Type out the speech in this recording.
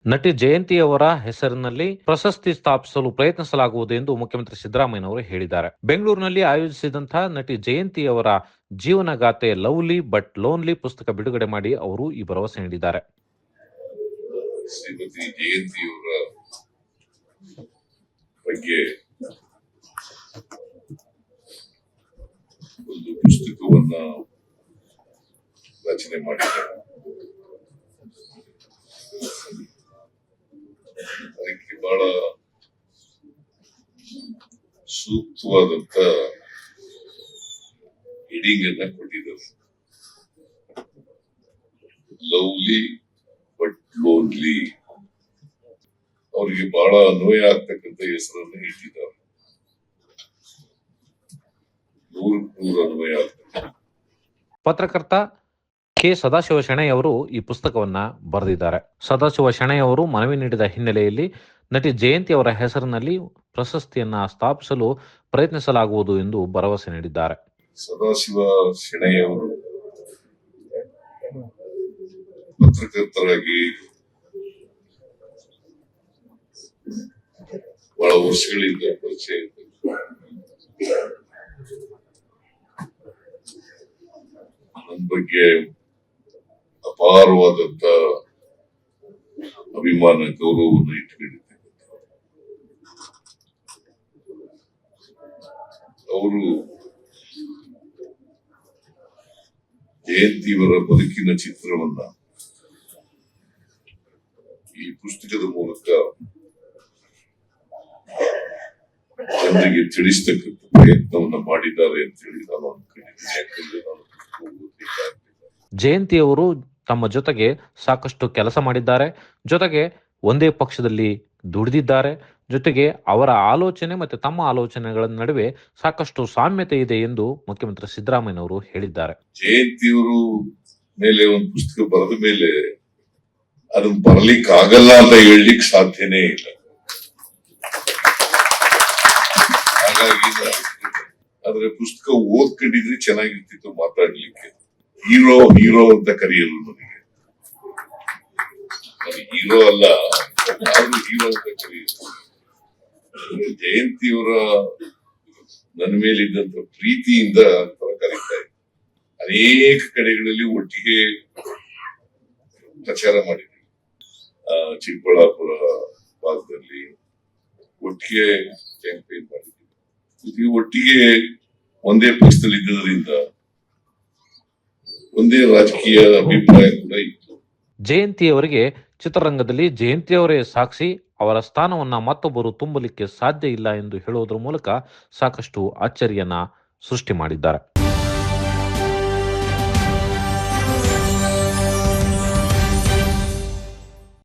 ನಟಿ ಜಯಂತಿಯವರ ಹೆಸರಿನಲ್ಲಿ ಪ್ರಶಸ್ತಿ ಸ್ಥಾಪಿಸಲು ಪ್ರಯತ್ನಿಸಲಾಗುವುದು ಎಂದು ಮುಖ್ಯಮಂತ್ರಿ ಸಿದ್ದರಾಮಯ್ಯನವರು ಹೇಳಿದ್ದಾರೆ. ಬೆಂಗಳೂರಿನಲ್ಲಿ ಆಯೋಜಿಸಿದಂತಹ ನಟಿ ಜಯಂತಿಯವರ ಜೀವನಗಾಥೆ ಲವ್ಲಿ ಬಟ್ ಲೋನ್ಲಿ ಪುಸ್ತಕ ಬಿಡುಗಡೆ ಮಾಡಿ ಅವರು ಈ ಭರವಸೆ ನೀಡಿದ್ದಾರೆ. ಶ್ರೀಮತಿ ಜಯಂತಿಯವರ ಬಗ್ಗೆ ಒಂದು ಪುಸ್ತಕವನ್ನ ರಚನೆ ಮಾಡಿದ್ದಾರೆ. ಅದಕ್ಕೆ ಬಹಳ ಸೂಕ್ತವಾದಂತ ಹೆಡಿಂಗ್ ಅನ್ನ ಕೊಟ್ಟಿದ್ದಾರೆ. Lovely but lonely. ಅವರಿಗೆ ಬಹಳ ಅನ್ವಯ ಆಗ್ತಕ್ಕಂಥ ಹೆಸರನ್ನು ಇಟ್ಟಿದ್ದಾರೆ. 100% ಅನ್ವಯ ಆಗ್ತದೆ. ಪತ್ರಕರ್ತ ಕೆ ಸದಾಶಿವ ಶೆಣೈ ಅವರು ಈ ಪುಸ್ತಕವನ್ನ ಬರೆದಿದ್ದಾರೆ. ಸದಾಶಿವ ಶೆಣೈ ಅವರು ಮನವಿ ನೀಡಿದ ಹಿನ್ನೆಲೆಯಲ್ಲಿ ನಟಿ ಜಯಂತಿ ಅವರ ಹೆಸರಿನಲ್ಲಿ ಪ್ರಶಸ್ತಿಯನ್ನ ಸ್ಥಾಪಿಸಲು ಪ್ರಯತ್ನಿಸಲಾಗುವುದು ಎಂದು ಭರವಸೆ ನೀಡಿದ್ದಾರೆ. ಸದಾಶಿವ ಶೆಣೈ ಅವರು ಪತ್ರಕರ್ತರಾಗಿ ಬಹಳ ವರ್ಷಗಳಿಂದ ಪರಿಚಯ ಇದೆ. ನನ್ನ ಬಗ್ಗೆ ಅಪಾರವಾದಂತ ಅಭಿಮಾನ ಗೌರವವನ್ನು ಇಟ್ಟುಕೊಂಡಿದ್ದಾರೆ. ಅವರು ಜಯಂತಿಯವರ ಬದುಕಿನ ಚಿತ್ರವನ್ನ ಈ ಪುಸ್ತಕದ ಮೂಲಕ ಜನರಿಗೆ ತಿಳಿಸ್ತಕ್ಕಂಥ ಪ್ರಯತ್ನವನ್ನ ಮಾಡಿದ್ದಾರೆ ಅಂತ ಹೇಳಿ ನಾನು ಅನ್ಕೊಂಡಿದ್ದೀನಿ. ಯಾಕಂದ್ರೆ ನಾನು ಜಯಂತಿಯವರು ತಮ್ಮ ಜೊತೆಗೆ ಸಾಕಷ್ಟು ಕೆಲಸ ಮಾಡಿದ್ದಾರೆ. ಜೊತೆಗೆ ಒಂದೇ ಪಕ್ಷದಲ್ಲಿ ದುಡಿದಿದ್ದಾರೆ. ಜೊತೆಗೆ ಅವರ ಆಲೋಚನೆ ಮತ್ತು ತಮ್ಮ ಆಲೋಚನೆಗಳ ನಡುವೆ ಸಾಕಷ್ಟು ಸಾಮ್ಯತೆ ಇದೆ ಎಂದು ಮುಖ್ಯಮಂತ್ರಿ ಸಿದ್ದರಾಮಯ್ಯನವರು ಹೇಳಿದ್ದಾರೆ. ಜಯಂತಿಯವರು ಮೇಲೆ ಒಂದು ಪುಸ್ತಕ ಬರೆದ ಮೇಲೆ ಅದನ್ನ ಬರಲಿಕ್ಕೆ ಆಗಲ್ಲ ಅಂತ ಹೇಳಲಿಕ್ಕೆ ಸಾಧ್ಯನೇ ಇಲ್ಲ. ಹಾಗಾಗಿ ಆದ್ರೆ ಪುಸ್ತಕ ಓದ್ಕೊಂಡಿದ್ರೆ ಚೆನ್ನಾಗಿರ್ತಿತ್ತು ಮಾತಾಡ್ಲಿಕ್ಕೆ. ಹೀರೋ ಅಂತ ಕರೆಯಲು ನನಗೆ ಹೀರೋ ಅಲ್ಲ, ಹೀರೋ ಅಂತ ಕರೆಯಲು. ಜಯಂತಿಯವರ ನನ್ನ ಮೇಲಿದ್ದಂತ ಪ್ರೀತಿಯಿಂದ ಕರೀತಾ ಇದ್ದೆ. ಅನೇಕ ಕಡೆಗಳಲ್ಲಿ ಒಟ್ಟಿಗೆ ಪ್ರಚಾರ ಮಾಡಿದ್ವಿ. ಚಿಕ್ಕಬಳ್ಳಾಪುರ ಭಾಗದಲ್ಲಿ ಒಟ್ಟಿಗೆ ಕ್ಯಾಂಪೇನ್ ಮಾಡಿದ್ವಿ. ಒಟ್ಟಿಗೆ ಒಂದೇ ಪಕ್ಷದಲ್ಲಿ ಇದ್ದದರಿಂದ ಒಂದೇ ರಾಜಕೀಯ ಅಭಿಪ್ರಾಯ ಕೂಡ ಇತ್ತು. ಜಯಂತಿಯವರಿಗೆ ಚಿತ್ರರಂಗದಲ್ಲಿ ಜಯಂತಿಯವರೇ ಸಾಕ್ಷಿ, ಅವರ ಸ್ಥಾನವನ್ನ ಮತ್ತೊಬ್ಬರು ತುಂಬಲಿಕ್ಕೆ ಸಾಧ್ಯ ಇಲ್ಲ ಎಂದು ಹೇಳುವುದರ ಮೂಲಕ ಸಾಕಷ್ಟು ಅಚ್ಚರಿಯನ್ನ ಸೃಷ್ಟಿ ಮಾಡಿದ್ದಾರೆ.